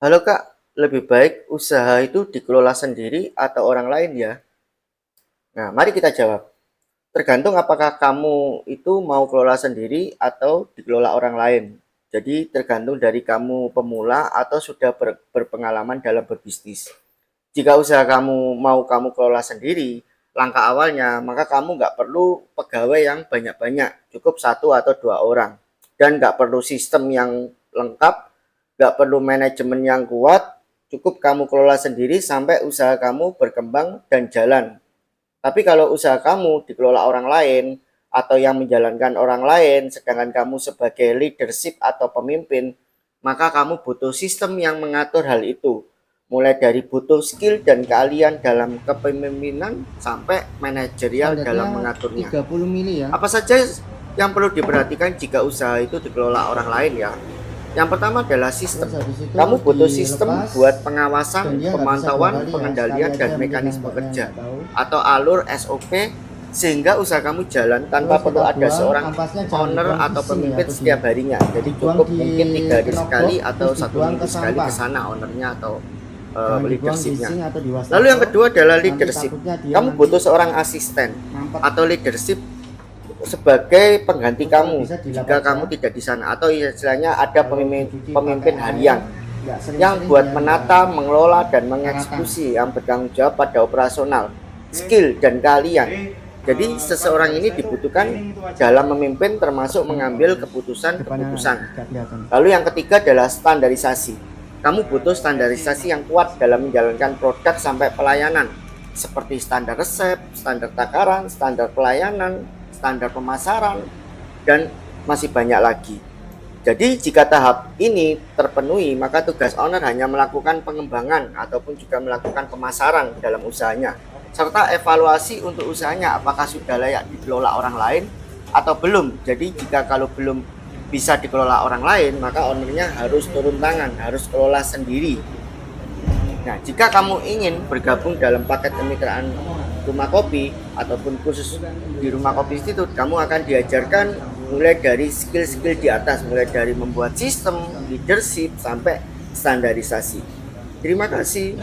Halo Kak, lebih baik usaha itu dikelola sendiri atau orang lain ya? Nah, mari kita jawab. Tergantung apakah kamu itu mau kelola sendiri atau dikelola orang lain. Jadi tergantung dari kamu pemula atau sudah berpengalaman dalam berbisnis. Jika usaha kamu mau kamu kelola sendiri, langkah awalnya maka kamu nggak perlu pegawai yang banyak-banyak, cukup satu atau dua orang. Dan nggak perlu sistem yang lengkap, nggak perlu manajemen yang kuat, cukup kamu kelola sendiri sampai usaha kamu berkembang dan jalan. Tapi kalau usaha kamu dikelola orang lain atau yang menjalankan orang lain, sedangkan kamu sebagai leadership atau pemimpin, maka kamu butuh sistem yang mengatur hal itu. Mulai dari butuh skill dan keahlian dalam kepemimpinan sampai manajerial Standarnya dalam mengaturnya. 30 mili ya. Apa saja yang perlu diperhatikan jika usaha itu dikelola orang lain ya? Yang pertama adalah sistem. Terus habis itu Kamu butuh sistem dilepas buat dan pengawasan, dia nggak bisa dua pemantauan, kali ya. Sekali pengendalian, aja dan mungkin yang mekanisme mbaknya kerja nggak tahu. atau alur SOP sehingga usaha kamu jalan tanpa Terus perlu kita ada buang, seorang ampasnya jangan owner dibuang di atau sini pemimpin atau setiap harinya. Jadi dibuang cukup di mungkin 3 hari sekali knockbox, atau terus satu dibuang minggu ke sekali ke sampah. sana ownernya atau Jangan dibuang di leadershipnya. sink atau di Lalu yang wastafel. kedua adalah Nanti leadership. takutnya dia Kamu nanti butuh seorang asisten mampet. atau leadership sebagai pengganti Terus kalau kamu bisa dilap jika aja. kamu tidak di sana, atau istilahnya ada Kalau pemimpin, dicuci pakai pemimpin air, harian nggak yang sering-sering buat biar menata, nggak mengelola, dan karatan. mengeksekusi, yang bertanggung jawab pada operasional, skill, dan keahlian. Jadi seseorang ini dibutuhkan dalam memimpin termasuk mengambil Depannya keputusan-keputusan. nggak kelihatan. Lalu yang ketiga adalah standarisasi. Kamu butuh standarisasi yang kuat dalam menjalankan produk sampai pelayanan, seperti standar resep, standar takaran, standar pelayanan, standar pemasaran, dan masih banyak lagi. Jadi jika tahap ini terpenuhi, maka tugas owner hanya melakukan pengembangan ataupun juga melakukan pemasaran dalam usahanya, serta evaluasi untuk usahanya apakah sudah layak dikelola orang lain atau belum. Jadi jika kalau belum bisa dikelola orang lain, maka ownernya harus turun tangan, harus kelola sendiri. Nah, jika kamu ingin bergabung dalam paket kemitraan rumah kopi ataupun khusus di rumah kopi institute, kamu akan diajarkan mulai dari skill-skill di atas, mulai dari membuat sistem, leadership, sampai standarisasi. Terima kasih.